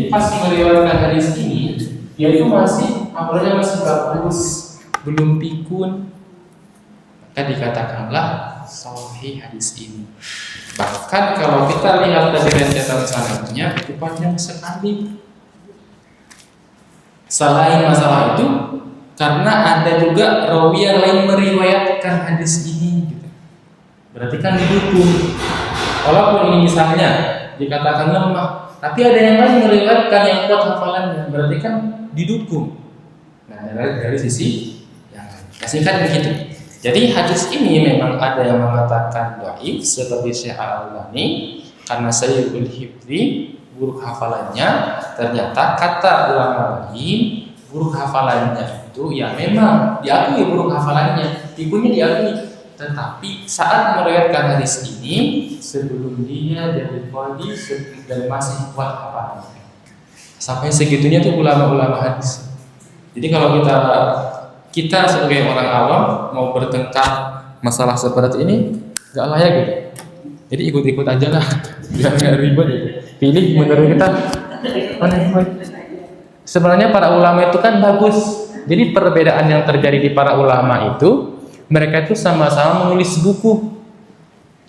Jadi pas meriwayatkan hadis ini, dia itu masih hafalannya masih bagus, belum pikun, maka dikatakanlah sahih hadis ini. Bahkan kalau kita lihat dari rentetan sanadnya itu panjang sekali. Selain masalah itu, karena ada juga rawi yang lain meriwayatkan hadis ini, gitu. Berarti kan didukung. Walaupun ini misalnya dikatakan lemah, tapi ada yang lain meriwayatkan yang kuat hafalannya, berarti kan didukung. Nah, dari sisi yang singkat begitu. Jadi hadis ini memang ada yang mengatakan dhaif seperti Syekh Al-Albani karena sayyidul hifzi, buruk hafalannya. Ternyata kata ulama lain, buruk hafalannya itu ya memang diakui buruk hafalannya, ibunya diakui. Tetapi saat meriwayatkan hadis ini sebelum dia jadi qadhi dan masih kuat hafalannya. Sampai segitunya tuh ulama-ulama hadis. Jadi kalau kita sebagai orang awam mau bertengkar masalah seperti ini nggak layak gitu. Jadi ikut-ikut aja lah, biar nggak ribet. Pilih menurut kita mana yang baik. Sebenarnya para ulama itu kan bagus. Jadi perbedaan yang terjadi di para ulama itu, mereka itu sama-sama menulis buku.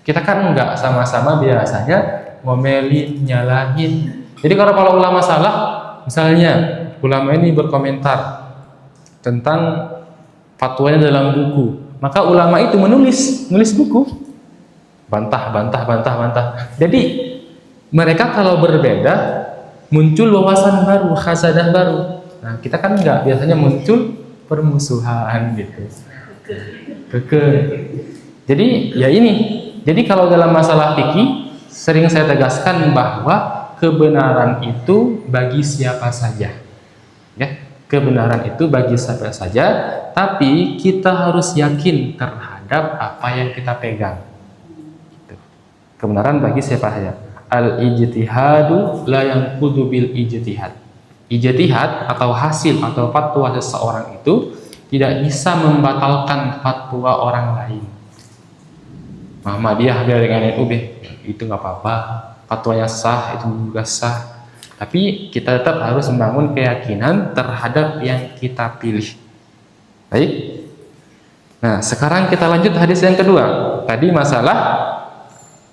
Kita kan enggak, sama-sama biasanya ngomelin, nyalahin. Jadi kalau ulama salah, misalnya ulama ini berkomentar tentang fatwanya dalam buku, maka ulama itu menulis buku, bantah. Jadi mereka kalau berbeda muncul wawasan baru, khasadah baru. Nah, kita kan enggak, biasanya muncul permusuhan gitu. Jadi ya ini. Jadi kalau dalam masalah fikih sering saya tegaskan bahwa kebenaran itu bagi siapa saja. Ya, kebenaran itu bagi siapa saja, tapi kita harus yakin terhadap apa yang kita pegang. Gitu. Kebenaran bagi siapa saja. Al-ijtihadu la yanqudu bil ijtihad. Ijtihad atau hasil atau fatwa seseorang itu tidak bisa membatalkan fatwa orang lain. Muhammadiyah dengan NU itu nggak apa-apa, fatwanya sah, itu juga sah. Tapi kita tetap harus membangun keyakinan terhadap yang kita pilih. Baik. Nah, sekarang kita lanjut hadis yang kedua. Tadi masalah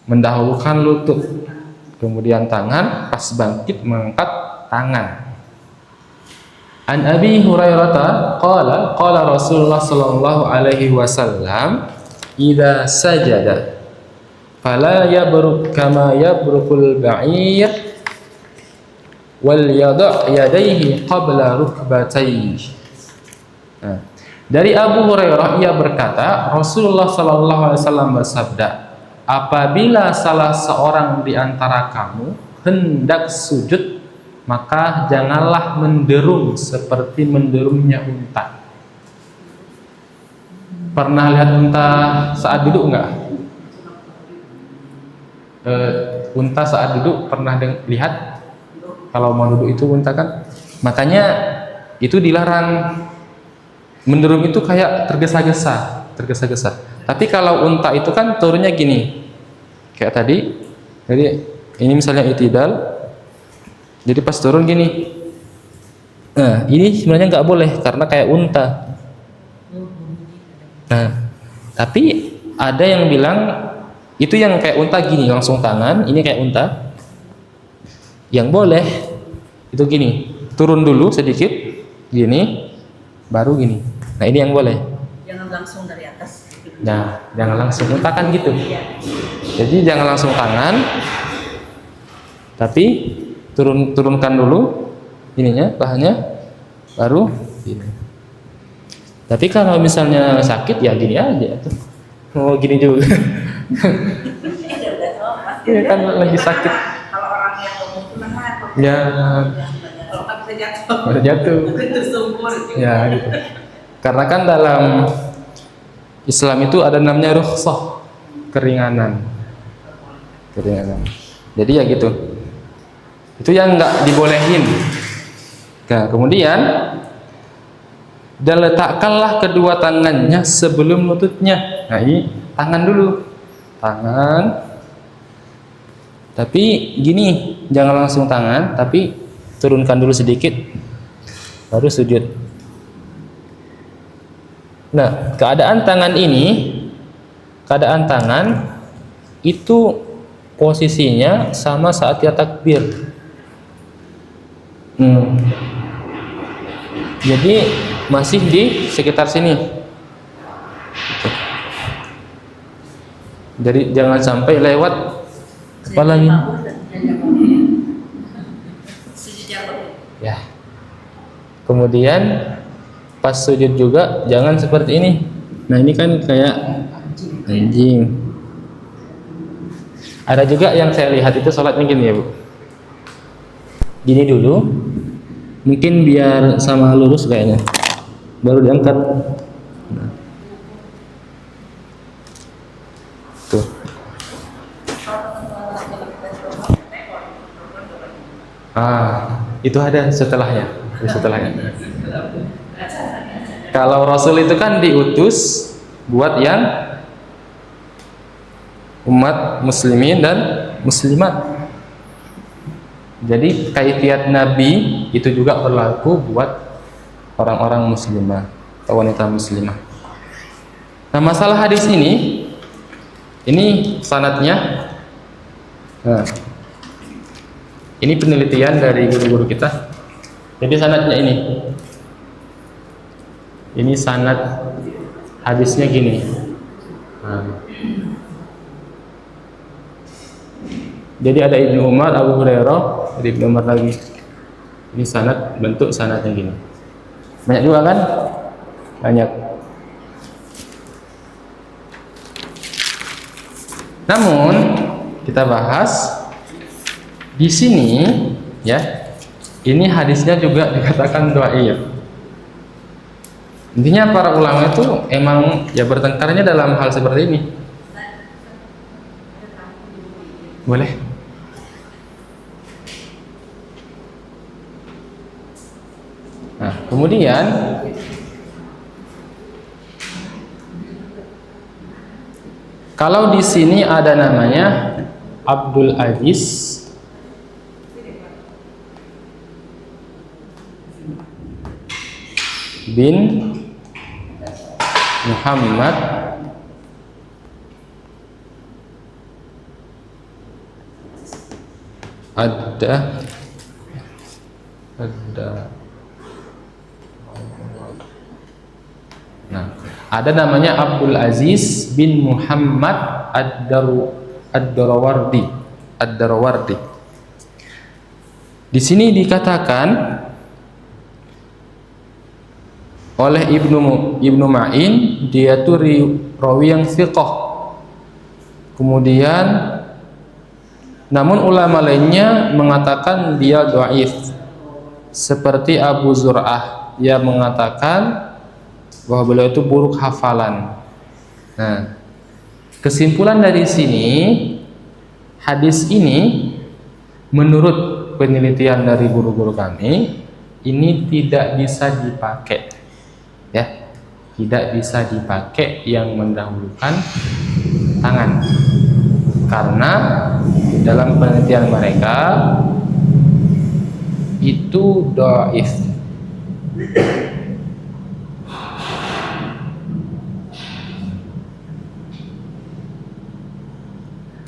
mendahulukan lutut, kemudian tangan, pas bangkit mengangkat tangan. An Abi Hurairah qala Rasulullah sallallahu alaihi wasallam, idza sajada fala yabruk kama yabrukul ba'ir wal yada' yadayhi qabla rukbatayhi. Nah, dari Abu Hurairah ia berkata, Rasulullah sallallahu alaihi wasallam bersabda, apabila salah seorang di antara kamu hendak sujud, maka janganlah menderum seperti menderumnya unta. Pernah lihat unta saat duduk enggak? Unta saat duduk pernah lihat? Kalau mau duduk itu unta kan? Makanya itu dilarang. Menderum itu kayak tergesa-gesa. Tapi kalau unta itu kan turunnya gini, kayak tadi. Jadi ini misalnya itidal. Jadi pas turun gini. Nah, ini sebenarnya nggak boleh karena kayak unta. Nah, tapi ada yang bilang itu yang kayak unta gini, langsung tangan, ini kayak unta. Yang boleh itu gini, turun dulu sedikit, gini, baru gini. Nah, ini yang boleh. Jangan langsung dari atas. Nah, jangan langsung unta kan gitu. Jadi jangan langsung tangan, tapi turunkan dulu ininya, bahannya, baru gini. Tapi kalau misalnya sakit ya gini aja tuh. Oh, gini juga. Ya kan lagi sakit. Kalau orang yang ngomong itu namanya Ya. kalau nggak bisa Jatuh. tersungkur. Ya gitu. Karena kan dalam Islam itu ada namanya rukhsah, keringanan. Jadi ya gitu. Itu yang nggak dibolehin. Nah, kemudian dan letakkanlah kedua tangannya sebelum lututnya. Nah, ini tangan dulu, tangan. Tapi gini, jangan langsung tangan, tapi turunkan dulu sedikit, baru sujud. Nah, keadaan tangan itu posisinya sama saat dia takbir. Jadi masih di sekitar sini. Jadi jangan sampai lewat kepala ini. Ya. Kemudian pas sujud juga jangan seperti ini. Nah, ini kan kayak anjing. Ada juga yang saya lihat itu sholatnya gini ya, Bu. Gini dulu, mungkin biar sama lurus kayaknya, baru diangkat. Nah. Tuh. Itu ada setelahnya. Kalau Rasul itu kan diutus buat yang umat muslimin dan muslimat. Jadi kaifiat Nabi itu juga berlaku buat orang-orang muslimah atau wanita muslimah. Nah, masalah hadis ini sanadnya. Nah, ini penelitian dari guru-guru kita. Jadi sanadnya ini sanad hadisnya gini. Nah. Jadi ada Ibnu Umar, Abu Hurairah, dari Ibnu Umar lagi. Ini sanad, bentuk sanadnya gini. Banyak juga kan? Banyak. Namun kita bahas di sini ya. Ini hadisnya juga dikatakan dhaif. Intinya para ulama itu emang ya bertengkarnya dalam hal seperti ini. Boleh? Nah, kemudian kalau di sini ada namanya Abdul Aziz bin Muhammad ada Nah, ada namanya Abdul Aziz bin Muhammad Ad-Darawardi. Di sini dikatakan oleh Ibnu Ma'in, dia itu rawi yang thiqah. Kemudian namun ulama lainnya mengatakan dia dhaif. Seperti Abu Zur'ah, dia mengatakan bahwa beliau itu buruk hafalan. Nah, kesimpulan dari sini, hadis ini menurut penelitian dari guru-guru kami, ini tidak bisa dipakai, ya, tidak bisa dipakai yang mendahulukan tangan, karena dalam penelitian mereka itu dhaif.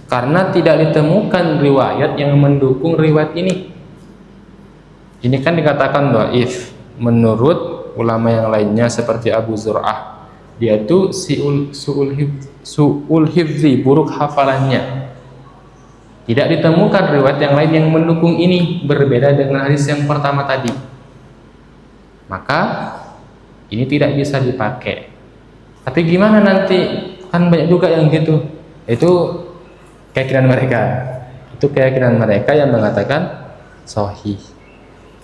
Karena tidak ditemukan riwayat yang mendukung riwayat ini. Ini kan dikatakan dhaif menurut ulama yang lainnya seperti Abu Zur'ah. Dia itu su'ul hifzi, buruk hafalannya. Tidak ditemukan riwayat yang lain yang mendukung ini, berbeda dengan hadis yang pertama tadi. Maka ini tidak bisa dipakai. Tapi gimana nanti? Kan banyak juga yang gitu. Itu keyakinan mereka yang mengatakan sahih.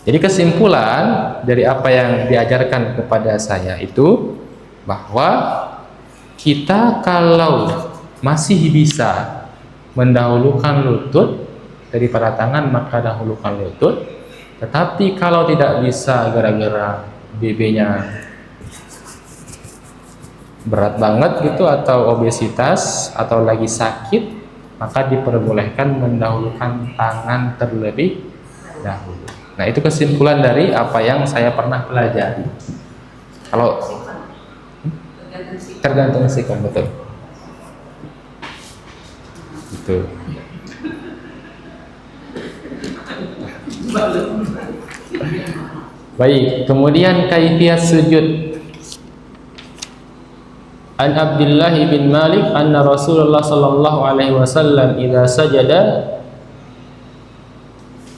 Jadi kesimpulan dari apa yang diajarkan kepada saya itu bahwa kita kalau masih bisa mendahulukan lutut daripada tangan, maka dahulukan lutut. Tetapi kalau tidak bisa gara-gara BB-nya berat banget gitu, atau obesitas, atau lagi sakit, maka diperbolehkan mendahulukan tangan terlebih dahulu. Nah, itu kesimpulan dari apa yang saya pernah pelajari. Kalau tergantung sikap, betul. Betul. Baik, kemudian kaifiyat sujud. An Abdullah bin Malik anna Rasulullah sallallahu alaihi wasallam idza sajada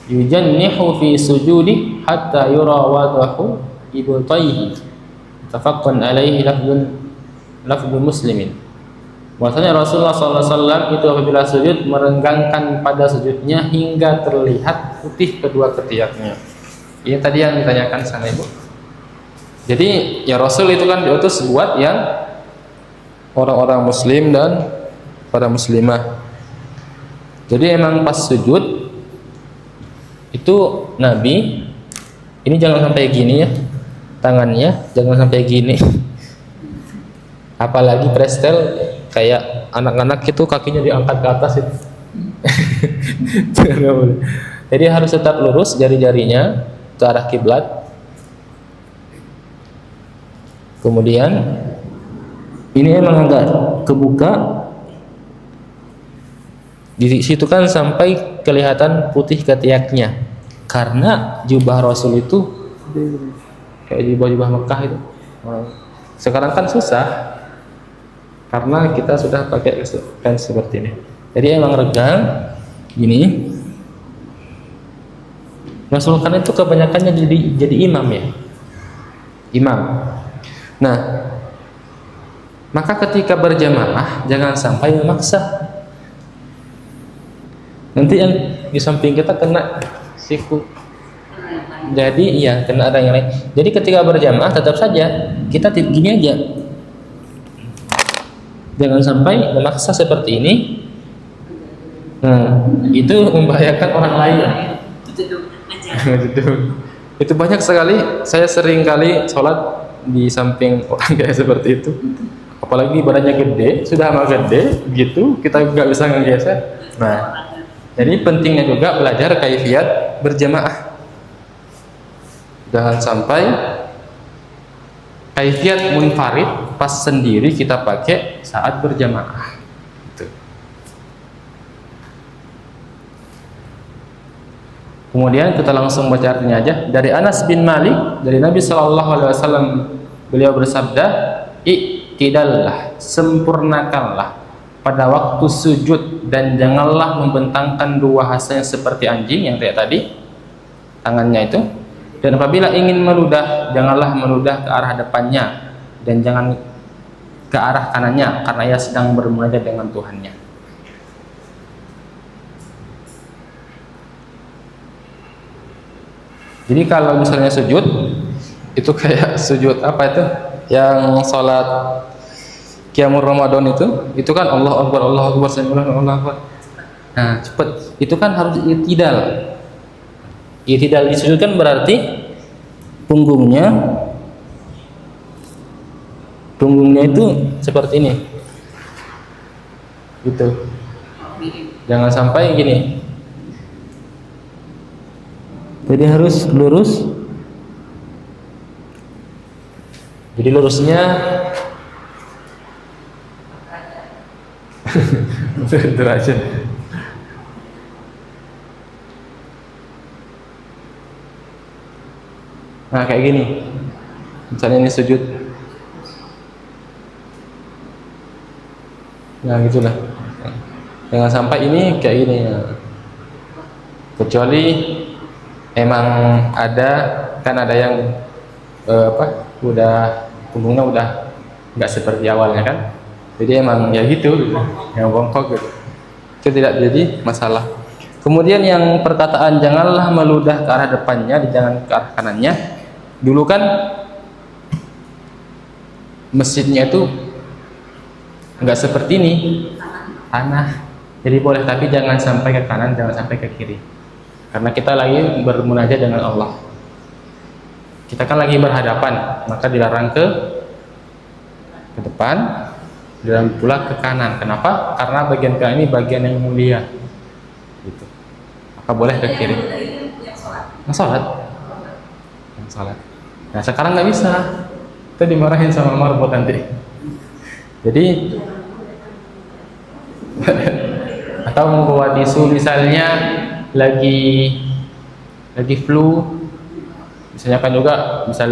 yujannihu fi sujudi hatta yura wadahu ibtayhi. Tafaqqan alaihi lafdhu muslimin. Bahwasanya Rasulullah sallallahu alaihi wasallam itu apabila sujud merenggangkan pada sujudnya hingga terlihat putih kedua ketiaknya. Ini tadi yang ditanyakan sama Ibu. Jadi ya Rasul itu kan diutus buat yang orang-orang muslim dan para muslimah. Jadi emang pas sujud itu Nabi ini jangan sampai gini ya, tangannya jangan sampai gini. Apalagi prestel kayak anak-anak itu kakinya diangkat ke atas itu. Jadi harus tetap lurus jari-jarinya ke arah kiblat. Kemudian ini emang agak kebuka. Di situ kan sampai kelihatan putih ketiaknya. Karena jubah Rasul itu kayak jubah-jubah Mekah itu. Sekarang kan susah. Karena kita sudah pakai kain seperti ini. Jadi emang regang gini. Rasul kan itu kebanyakannya jadi imam ya. Imam. Nah, maka ketika berjamaah jangan sampai memaksa. Nanti yang di samping kita kena siku. Jadi iya kena ada yang lain. Jadi ketika berjamaah tetap saja kita gini aja. Jangan sampai memaksa seperti ini. Nah, itu membahayakan orang lain. Itu banyak sekali. Saya sering kali sholat di samping orang kayak seperti itu. Apalagi badannya gede, sudah amat gede, gitu kita nggak bisa ngegeser. Nah, jadi pentingnya juga belajar kaifiyat berjamaah. Jangan sampai kaifiyat munfarid pas sendiri kita pakai saat berjamaah. Gitu. Kemudian kita langsung baca artinya aja. Dari Anas bin Malik dari Nabi Shallallahu Alaihi Wasallam, beliau bersabda, "I'tidallah, sempurnakanlah pada waktu sujud dan janganlah membentangkan dua hasa yang seperti anjing yang kayak tadi tangannya itu. Dan apabila ingin meludah, janganlah meludah ke arah depannya dan jangan ke arah kanannya karena ia sedang bermunajat dengan Tuhannya." Jadi kalau misalnya sujud itu kayak sujud apa itu? Yang sholat Qiyamul Ramadan itu kan Allah Akbar, Allah Akbar, Allah Akbar. Nah, cepat. Itu kan harus i'tidal. I'tidal di sujud kan berarti punggungnya itu seperti ini. Gitu. Jangan sampai gini. Jadi harus lurus. Jadi lurusnya derajat. Nah kayak gini. Misalnya ini sujud. Nah gitulah. Jangan sampai ini kayak gini. Kecuali emang ada yang udah punggungnya udah nggak seperti awalnya kan, jadi emang ya gitu, yang bongkok gitu, itu tidak jadi masalah. Kemudian yang perkataan janganlah meludah ke arah depannya, jangan ke arah kanannya. Dulu kan masjidnya itu nggak seperti ini, tanah, jadi boleh, tapi jangan sampai ke kanan, jangan sampai ke kiri. Karena kita lagi bermunajat dengan Allah. Kita kan lagi berhadapan, maka dilarang ke depan, dilarang pula ke kanan. Kenapa? Karena bagian kanan ini bagian yang mulia. Gitu. Maka boleh ke kiri. sholat. Nah sekarang nggak bisa, kita dimarahin sama marbot nanti. Jadi atau mau bawa tisu misalnya lagi flu, misalnya kan juga bisa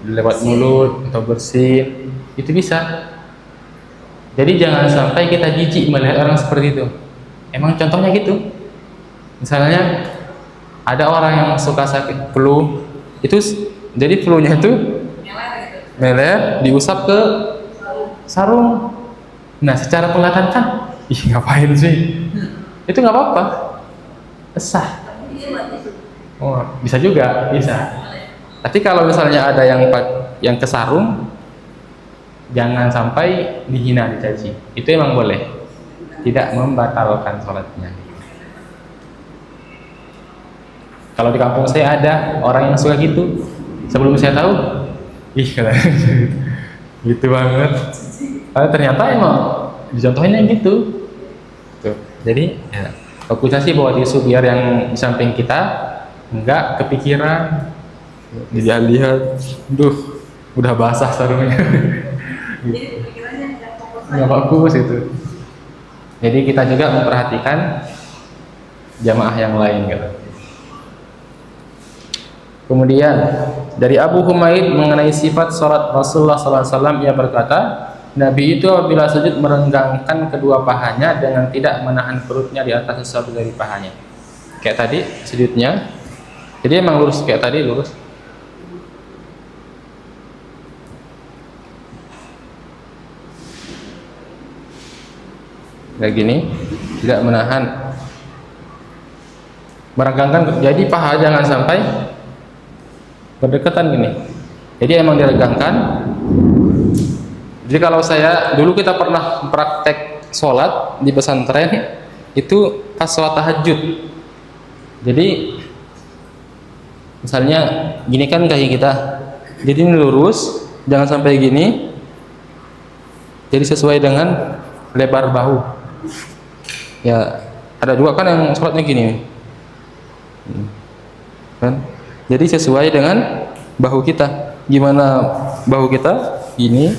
lewat mulut atau bersin, itu bisa. Jadi jangan sampai kita jijik melihat orang seperti itu. Emang contohnya gitu. Misalnya ada orang yang suka sakit flu, itu jadi flu-nya itu meler diusap ke sarung. Nah secara penglihatan kan, ih ngapain sih? Itu nggak apa-apa, sah. Oh bisa juga, bisa. Tapi kalau misalnya ada yang ke sarung, jangan sampai dihina, dicaci. Itu emang boleh, tidak membatalkan sholatnya. Kalau di kampung saya ada orang yang suka gitu. Sebelum saya tahu, ih katanya gitu banget. Ternyata emang dicontohinnya gitu. Tuh. Jadi ya, bagusnya sih bawa tisu biar yang di samping kita enggak kepikiran. Dilihat, duh, udah basah sarungnya. Nggak bagus itu. Jadi kita juga memperhatikan jamaah yang lain gitu. Kemudian dari Abu Humaid mengenai sifat salat Rasulullah SAW, ia berkata, Nabi itu apabila sujud merenggangkan kedua pahanya dengan tidak menahan perutnya di atas sesuatu dari pahanya. Kayak tadi sujudnya, jadi emang lurus kayak tadi, lurus. Kayak gini, tidak menahan, merenggangkan. Jadi paha jangan sampai berdekatan gini. Jadi emang diregangkan. Jadi kalau dulu kita pernah praktek sholat di pesantren itu pas sholat tahajud. Jadi misalnya gini kan kaki kita, jadi ini lurus, jangan sampai gini. Jadi sesuai dengan lebar bahu. Ya ada juga kan yang sholatnya gini, kan? Jadi sesuai dengan bahu kita. Gimana bahu kita? Gini.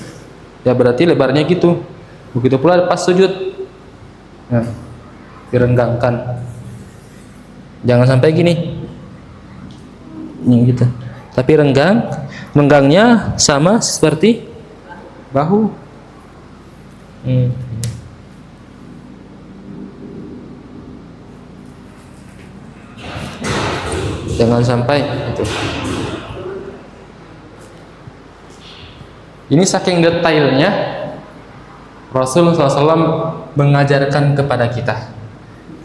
Ya berarti lebarnya gitu. Begitu pula pas sujud. Nah, direnggangkan. Jangan sampai gini. Ini gitu. Tapi renggangnya sama seperti bahu. Jangan sampai itu. Ini saking detailnya Rasul SAW mengajarkan kepada kita.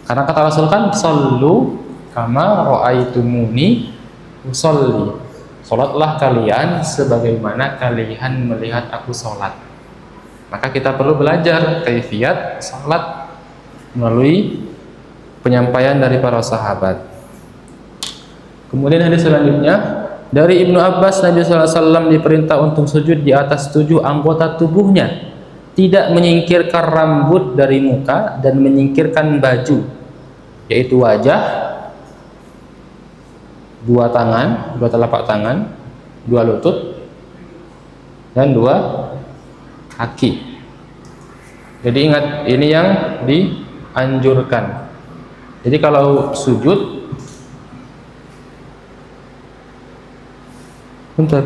Karena kata Rasul kan, "Shallu kama ra'aitumuni usolli." Salatlah kalian sebagaimana kalian melihat aku salat. Maka kita perlu belajar kaifiyat salat melalui penyampaian dari para sahabat. Kemudian hadis selanjutnya dari Ibnu Abbas, Nabi SAW diperintah untuk sujud di atas 7 anggota tubuhnya, tidak menyingkirkan rambut dari muka dan menyingkirkan baju, yaitu wajah, 2 tangan, 2 telapak tangan, 2 lutut, dan 2 kaki. Jadi ingat, ini yang dianjurkan. Jadi kalau sujud, bentar,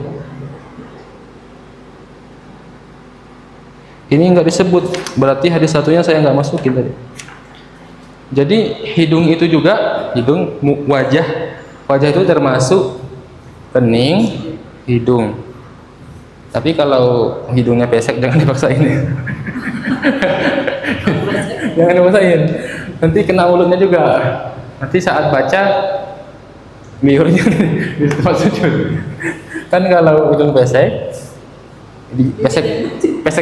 ini nggak disebut, berarti hadis satunya saya nggak masukin tadi. Jadi hidung itu juga, wajah itu termasuk kening, hidung. Tapi kalau hidungnya pesek jangan dipaksain. Jangan dipaksain, nanti kena mulutnya juga. Nanti saat baca liurnya di tempat sujud. Kan kalau hidung pesek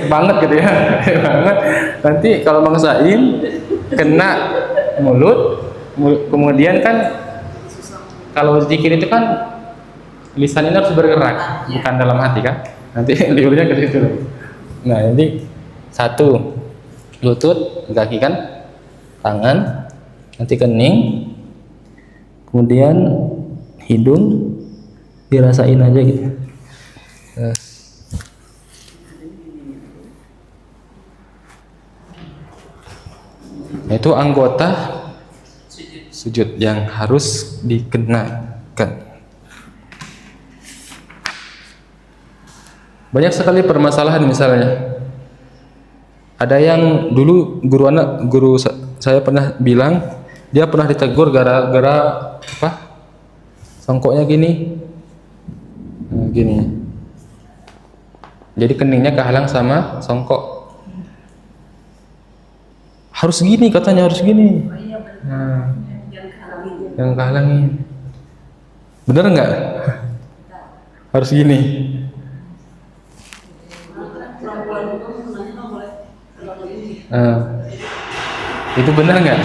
banget gitu ya, banget. Nanti kalau maksain kena mulut, kemudian kan kalau zikir itu kan lisan ini harus bergerak, bukan dalam hati kan. Nanti liurnya ke situ. Nah, jadi 1 lutut, kaki kan, tangan, nanti kening, kemudian hidung, dirasain aja gitu. Nah, itu anggota sujud yang harus dikenakan. Banyak sekali permasalahan, misalnya ada yang dulu guru saya pernah bilang, dia pernah ditegur gara-gara apa? Songkoknya gini. Nah, gini. Jadi keningnya kehalang sama songkok. Harus gini katanya, harus gini. Nah, yang kehalangin. Bener nggak? Harus gini. Nah, itu bener nggak?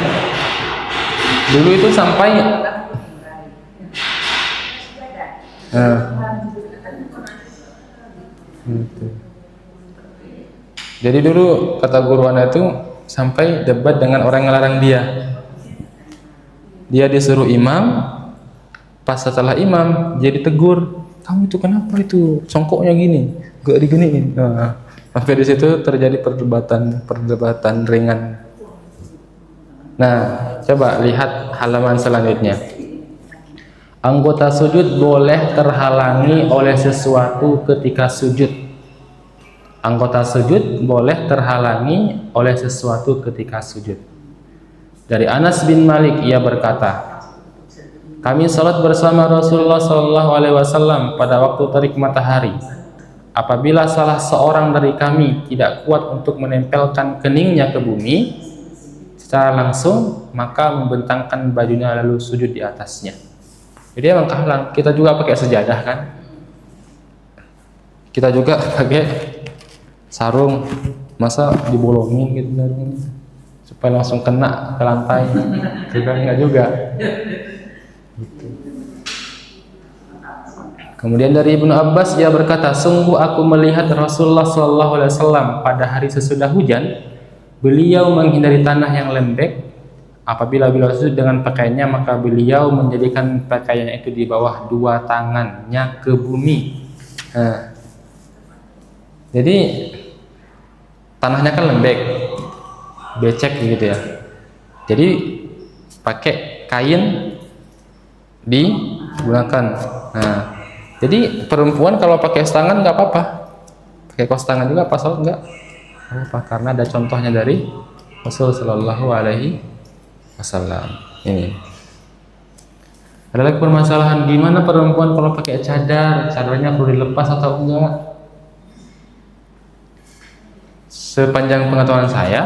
Dulu itu sampai. Nah, jadi dulu kata guru anak itu sampai debat dengan orang yang larang dia. Dia disuruh imam, pas setelah imam dia ditegur, kamu itu kenapa itu songkoknya gini, gak diginiin. Nah, sampai di situ terjadi perdebatan ringan. Nah, coba lihat halaman selanjutnya. Anggota sujud boleh terhalangi oleh sesuatu ketika sujud. Anggota sujud boleh terhalangi oleh sesuatu ketika sujud. Dari Anas bin Malik, ia berkata, kami salat bersama Rasulullah SAW pada waktu terik matahari. Apabila salah seorang dari kami tidak kuat untuk menempelkan keningnya ke bumi secara langsung, maka membentangkan bajunya lalu sujud di atasnya. Jadi emang kehalang. Kita juga pakai sejadah kan? Kita juga pakai sarung, masa dibolongin gitu supaya langsung kena ke lantai? Juga enggak juga. Kemudian dari Ibnu Abbas, ia berkata, sungguh aku melihat Rasulullah SAW pada hari sesudah hujan, beliau menghindari tanah yang lembek. Apabila beliau sujud dengan pakaiannya, maka beliau menjadikan pakaiannya itu di bawah dua tangannya ke bumi. Nah, jadi tanahnya kan lembek, becek gitu ya. Jadi pakai kain digunakan. Nah, jadi perempuan kalau pakai tangan nggak apa-apa, pakai kaos tangan juga pasal nggak apa, karena ada contohnya dari Rasul Shallallahu Alaihi Wasallam. Ini ada lagi permasalahan, gimana perempuan kalau pakai cadar, cadarnya perlu dilepas atau enggak? Sepanjang pengetahuan saya,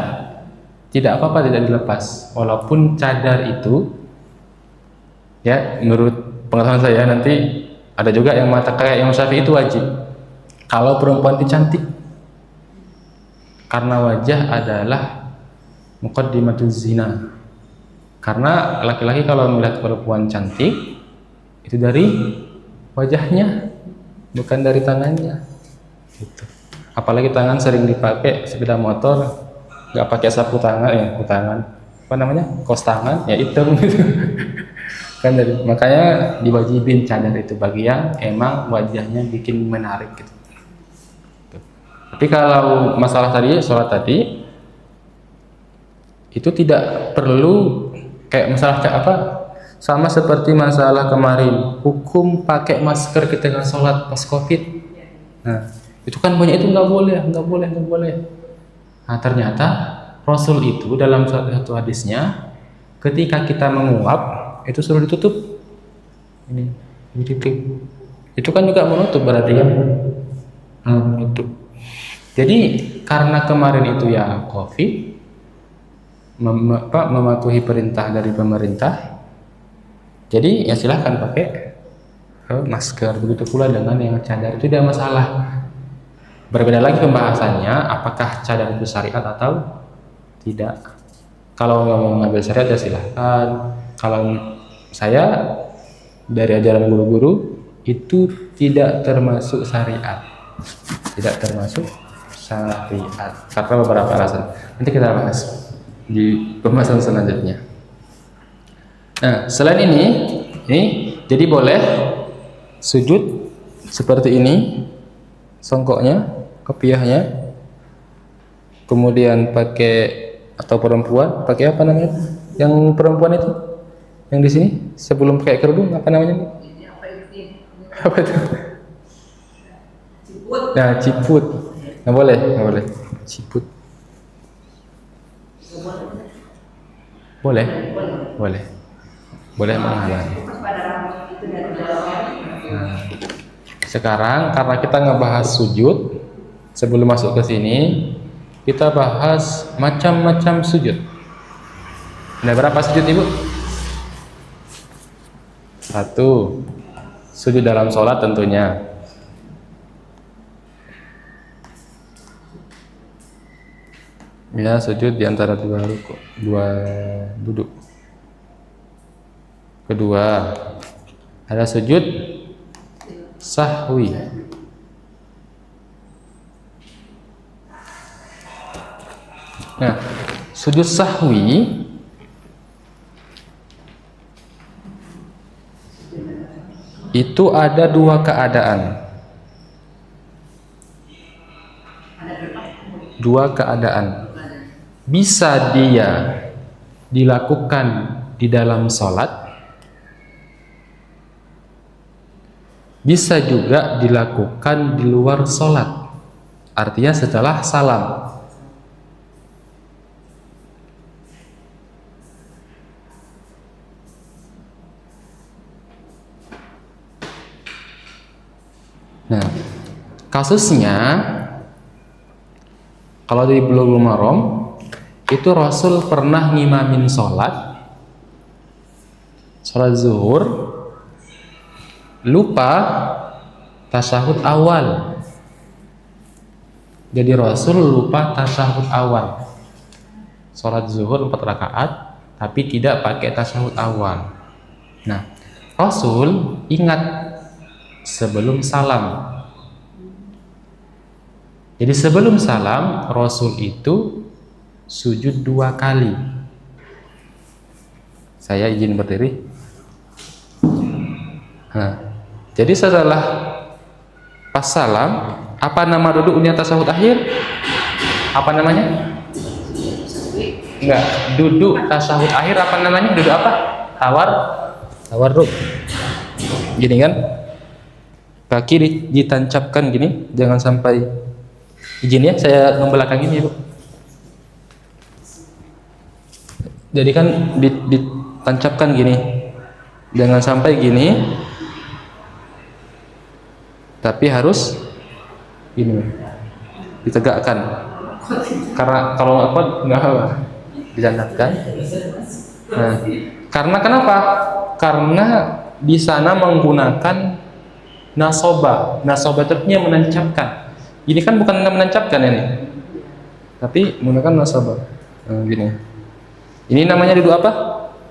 tidak apa-apa tidak dilepas, walaupun cadar itu, ya menurut pengetahuan saya, nanti ada juga yang mengatakan kayak Imam Syafi'i itu wajib kalau perempuan itu cantik, karena wajah adalah muqaddimatuz zina. Karena laki-laki kalau melihat perempuan cantik itu dari wajahnya, bukan dari tangannya. Gitu. Apalagi tangan sering dipakai sepeda motor, nggak pakai sapu tangan, apa namanya, kos tangan, ya hitam gitu. Kan dari, makanya diwajibin cadar itu bagi yang emang wajahnya bikin menarik gitu. Tapi kalau masalah tadi, sholat tadi, itu tidak perlu. Kayak masalah apa? Sama seperti masalah kemarin, hukum pakai masker ketika sholat pas COVID. Nah, itu kan banyak itu nggak boleh. Nah, ternyata Rasul itu dalam satu hadisnya, ketika kita menguap itu suruh ditutup. Ini ditutup. Itu kan juga menutup berarti ya. Menutup. Jadi karena kemarin itu ya COVID, mematuhi perintah dari pemerintah, jadi ya silahkan pakai masker. Begitu pula dengan yang cadar, itu tidak masalah. Berbeda lagi pembahasannya, apakah cadar itu syariat atau tidak. Kalau nggak mau ngambil syariat ya silahkan. Kalau saya dari ajaran guru-guru itu tidak termasuk syariat, karena beberapa alasan. Nanti kita bahas di pembahasan selanjutnya. Nah, selain ini Jadi boleh sujud seperti ini, songkoknya, kopiahnya. Kemudian pakai, atau perempuan pakai apa namanya? Yang perempuan itu, yang di sini sebelum pakai kerudung apa namanya? Apa itu? Nah, ciput. Nggak boleh, nggak boleh. Ciput. Boleh, boleh, boleh menghalangi. Nah, sekarang karena kita ngebahas sujud, sebelum masuk ke sini kita bahas macam-macam sujud. Ada berapa sujud Ibu? 1. Sujud dalam sholat tentunya. Ya, sujud di antara dua duduk. Kedua, ada sujud sahwi. Nah, sujud sahwi itu ada 2 keadaan. 2 keadaan. Bisa dia dilakukan di dalam sholat, bisa juga dilakukan di luar sholat, artinya setelah salam. Nah, kasusnya kalau di Bulughul Maram itu Rasul pernah ngimamin sholat zuhur, lupa tasyahud awal. Jadi Rasul lupa tasyahud awal. Sholat zuhur 4 rakaat tapi tidak pakai tasyahud awal. Nah, Rasul ingat sebelum salam. Jadi sebelum salam Rasul itu sujud 2 kali. Saya izin berdiri. Nah, jadi setelah pas salam, apa nama duduknya tasyahud akhir? Apa namanya? Enggak, duduk tasyahud akhir apa namanya? Duduk apa? Tawarruk. Gini kan? Kaki ditancapkan gini, jangan sampai. Izin ya, saya membelakang ini, Bu. Jadi kan ditancapkan gini, jangan sampai gini, tapi harus gini, ditegakkan. Karena kalau apa nggak ditancapkan. Nah, karena kenapa? Karena di sana menggunakan nasoba. Nasoba itu artinya menancapkan. Ini kan bukan menancapkan ini, tapi menggunakan nasoba. Nah, gini. Ini namanya duduk apa?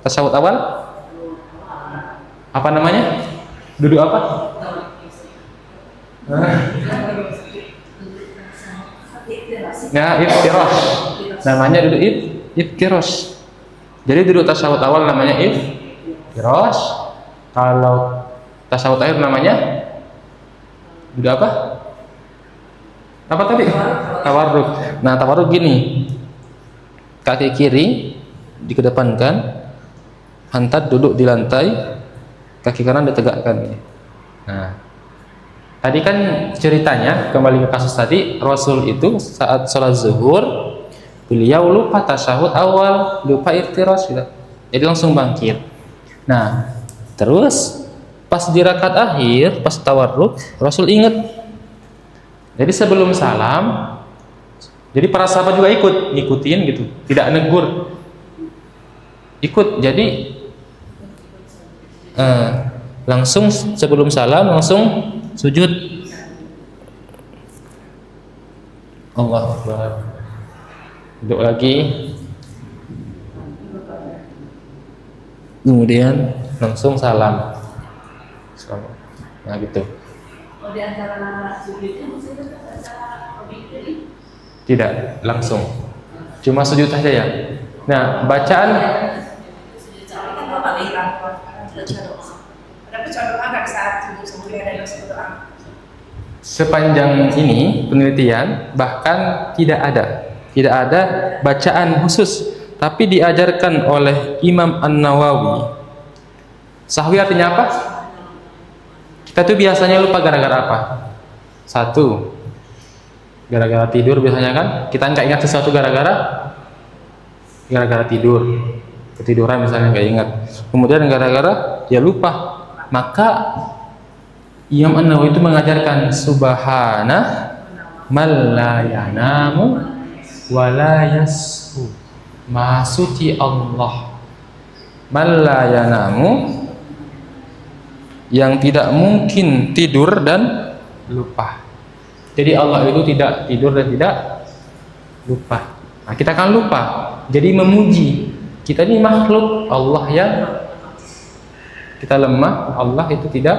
Tasyahud awal? Apa namanya? Duduk apa? Nah, iftirosh. Namanya duduk iftirosh. Jadi duduk tasyahud awal namanya iftirosh. Kalau tasyahud akhir namanya duduk apa? Apa tadi? Tawarruk. Nah, tawarruk gini. Kaki kiri dikedepankan, pantat duduk di lantai, kaki kanan ditegakkan. Nah, tadi kan ceritanya, kembali ke kasus tadi, Rasul itu saat sholat zuhur, beliau lupa tasyahud awal, lupa iftirosh, jadi langsung bangkit. Nah, terus pas di rakaat akhir, pas tawarruk, Rasul ingat. Jadi sebelum salam, jadi para sahabat juga ngikutin gitu, tidak negur. Ikut, jadi langsung sebelum salam langsung sujud. Allahu Akbar. Duduk lagi. Kemudian langsung salam. Nah gitu. Di antara sujud itu Tidak, langsung. Cuma sujud saja ya. Nah, bacaan baca doa nggak saat tidur sebelum ada doa? Sepanjang ini penelitian bahkan tidak ada bacaan khusus, tapi diajarkan oleh Imam An-Nawawi. Sahwi artinya apa? Kita tuh biasanya lupa gara-gara apa? Satu, gara-gara tidur biasanya kan. Kita nggak ingat sesuatu gara-gara tidur, ketiduran misalnya nggak ingat. Kemudian gara-gara ya lupa. Maka Imam An-Nawawi itu mengajarkan subhana man la yanamu wa la yashu. Maha suci Allah, man la yanamu, yang tidak mungkin tidur dan lupa. Jadi Allah itu tidak tidur dan tidak lupa. Nah, kita kan lupa. Jadi memuji. Kita ini makhluk, Allah yang kita lemah, Allah itu tidak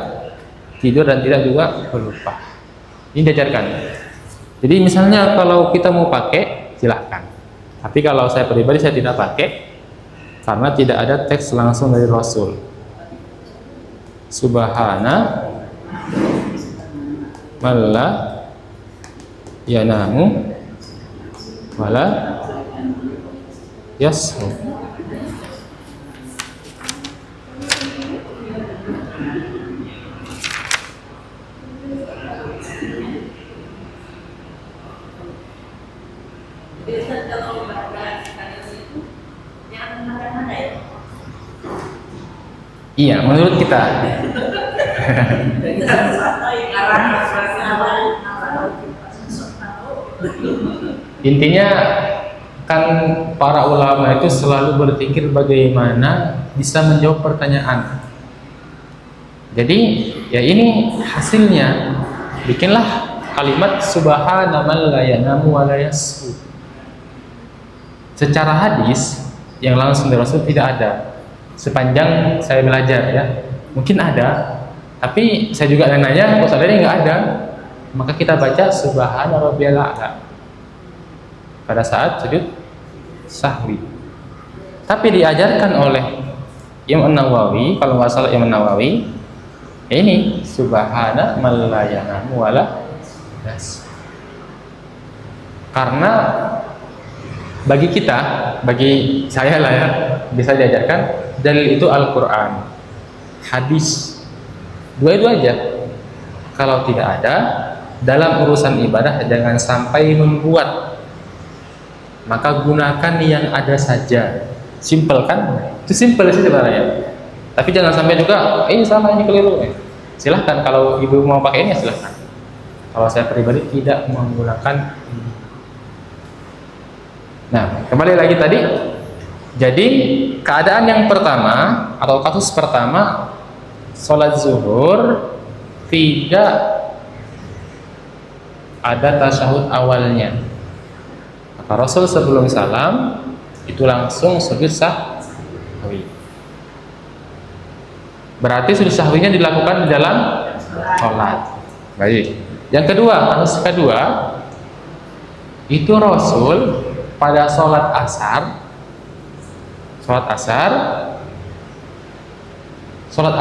tidur dan tidak juga lupa. Ini diajarkan. Jadi misalnya kalau kita mau pakai, silahkan. Tapi kalau saya pribadi saya tidak pakai karena tidak ada teks langsung dari Rasul. Subhana malla yanamu wala yashu. Biasanya kalau bahas itu yang mana ya? Iya, menurut kita. Intinya kan para ulama itu selalu berpikir bagaimana bisa menjawab pertanyaan. Jadi ya ini hasilnya. Bikinlah kalimat subhana man la yanamu wa la yashu. Secara hadis yang langsung dari Rasul tidak ada. Sepanjang saya belajar ya, mungkin ada, tapi saya juga nanya, kok saudara nggak ada. Maka kita baca subhana rabbiyal a'la pada saat sujud sahwi. Tapi diajarkan oleh Imam An-Nawawi, kalau nggak salah Imam An-Nawawi, ini subhana man la yanamu wa la yashu. Karena bagi kita, bagi saya lah ya, bisa diajarkan dalil itu Al-Quran, hadis, dua-dua aja. Kalau tidak ada dalam urusan ibadah, jangan sampai membuat, maka gunakan yang ada saja. Simple kan? Itu simple sih sebenarnya. Tapi jangan sampai juga ini salah, ini keliru. Silahkan kalau ibu mau pakai ini ya silahkan. Kalau saya pribadi tidak menggunakan. Nah, kembali lagi tadi. Jadi keadaan yang pertama atau kasus pertama, sholat zuhur tidak ada tasyahud awalnya. Maka Rasul sebelum salam itu langsung sujud sahwi. Berarti sujud sahwinya dilakukan di dalam sholat. Baik. Yang kedua, kasus kedua itu Rasul pada sholat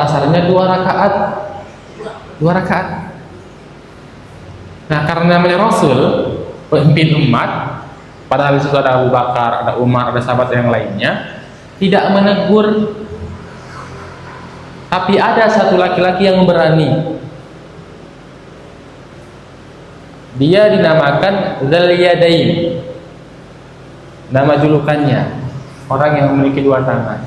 asarnya 2 rakaat. Nah, karena namanya Rasul pemimpin umat, padahal itu ada Abu Bakar, ada Umar, ada sahabat yang lainnya, tidak menegur. Tapi ada satu laki-laki yang berani. Dia dinamakan Dzul Yadain. Nama julukannya orang yang memiliki 2 tangan.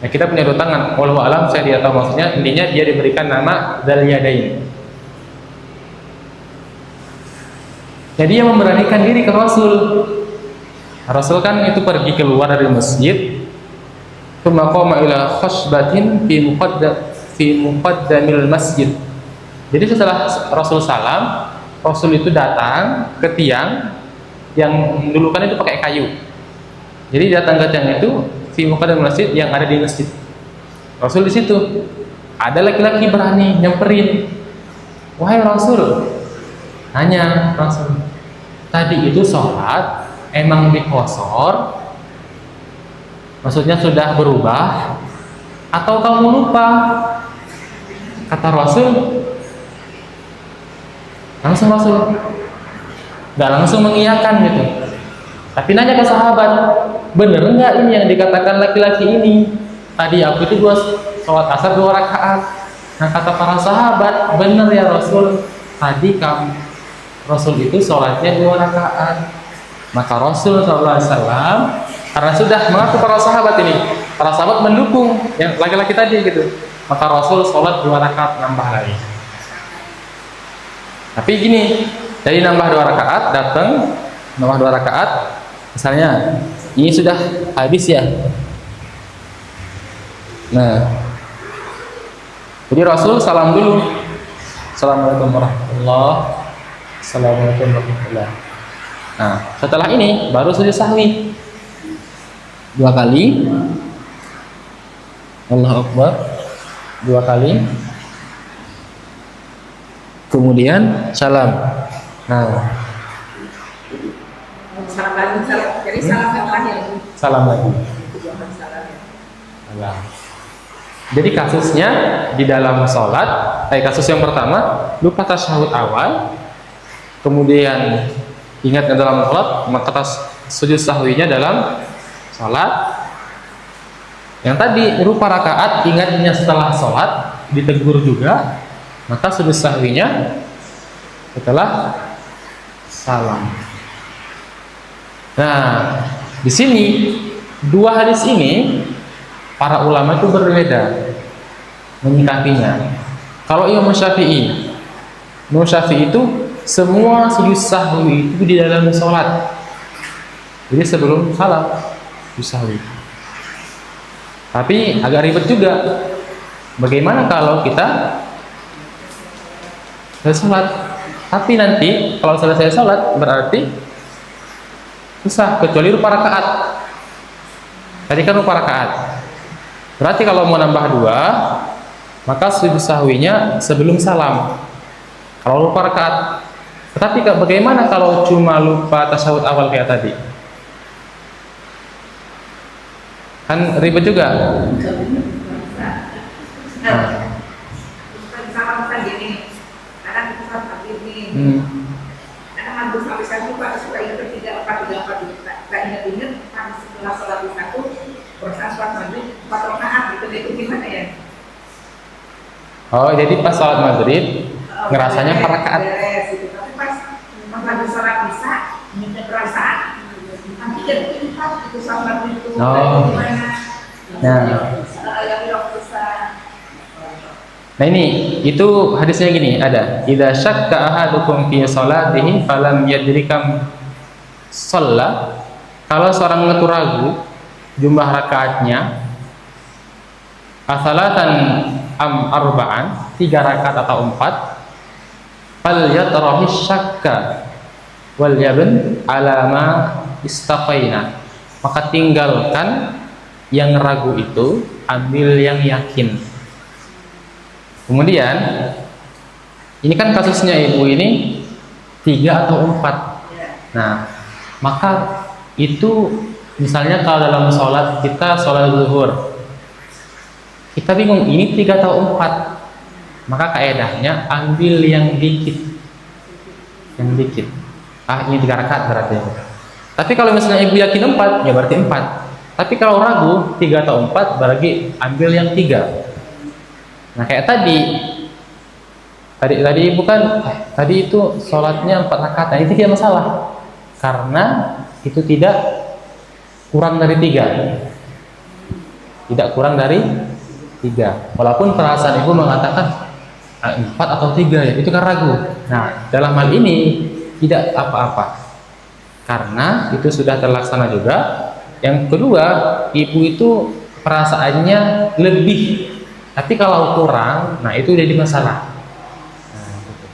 Nah, kita punya 2 tangan. Wallahu alam, saya tidak tahu maksudnya. Intinya dia diberikan nama Dzul Yadain. Jadi dia memberanikan diri ke Rasul. Rasul kan itu pergi keluar dari masjid. Tsumma qama ila khashbatin fi muqaddamil masjid. Jadi setelah Rasul salam, Rasul itu datang ke tiang yang dulu kan itu pakai kayu. Jadi datang ke tiang itu fi muqaddamil masjid yang ada di masjid. Rasul di situ. Ada laki-laki berani nyamperin. Wahai Rasul, nanya Rasul, tadi itu sholat emang dikosor, maksudnya sudah berubah, atau kamu lupa? Kata Rasul, langsung Rasul nggak langsung mengiyakan gitu, tapi nanya ke sahabat, bener nggak ini yang dikatakan laki-laki ini? Tadi aku itu sholat asar 2 rakaat. Nah kata para sahabat, bener ya Rasul, tadi Rasul itu sholatnya 2 rakaat. Maka Rasul SAW, karena sudah mengaku para sahabat ini, para sahabat mendukung yang laki-laki tadi gitu, maka Rasul sholat 2 rakaat nambah lagi. Tapi gini, jadi nambah 2 rakaat, datang nambah 2 rakaat, misalnya ini sudah habis ya. Nah, jadi Rasul salam dulu, Assalamualaikum warahmatullahi, Assalamualaikum warahmatullahi. Nah, setelah ini baru sujud sahwi 2 kali, Allahu Akbar 2 kali, kemudian salam. Nah, Salam lagi, jadi salam yang terakhir. salam lagi. Salam. Jadi kasusnya di dalam sholat, kasus yang pertama lupa tasyahud awal, kemudian ingat dalam sholat, maka sujud sahwinya dalam sholat. Yang tadi lupa rakaat, ingatnya setelah sholat, ditegur juga, maka sujud sahwinya setelah salam. Nah, di sini 2 hadis ini para ulama itu berbeda menyikapinya. Kalau Imam Syafi'i itu semua sujud sahwi itu di dalam sholat, jadi sebelum salam sujud sahwi. Tapi agak ribet juga, bagaimana kalau kita selesai sholat, tapi nanti kalau selesai sholat berarti susah, kecuali lupa rakaat. Tadi kan lupa rakaat, berarti kalau mau nambah 2, maka sujud sahwinya sebelum salam kalau lupa rakaat. Tetapi bagaimana kalau cuma lupa tasyahud awal kayak tadi? Kan ribet juga. Nah. Salam tadi nih, kadang kita salam ini. Kadang harus sampai saya lupa, suka ingat 3 4 tak ingat setelah sholat satu berusaha sholat maghrib 4 rakaat gitu, itu gimana ya? Oh, jadi pas sholat maghrib ngerasanya 4 rakaat. Gitu. Tapi pas lagi sholat isya, minta perasaan nanti jadi 4 itu sholat maghrib itu gimana? Nah ini, itu hadisnya gini, ada idza syakka ahadukum fi sholatihi falam yadri kam shalla. Kalau seorang itu ragu jumlah rakaatnya asalatan am arba'an, 3 rakaat atau 4, fal yatrahi syakka wal yabn ala ma istaqaina, maka tinggalkan yang ragu itu, ambil yang yakin. Kemudian ini kan kasusnya ibu ini 3 atau 4. Nah, maka itu misalnya kalau dalam sholat kita sholat zuhur, kita bingung ini 3 atau 4, maka kaedahnya ambil yang dikit, ini 3 rakaat berarti. Tapi kalau misalnya ibu yakin 4, ya berarti 4. Tapi kalau ragu 3 atau 4, berarti ambil yang 3. Nah kayak tadi ibu kan tadi itu sholatnya 4 rakaat, nah itu tidak masalah karena itu tidak kurang dari 3, tidak kurang dari 3. Walaupun perasaan ibu mengatakan 4 atau 3 ya, itu kan ragu. Nah dalam hal ini tidak apa-apa karena itu sudah terlaksana juga. Yang kedua, ibu itu perasaannya lebih, tapi kalau kurang, nah itu jadi masalah. Nah, gitu.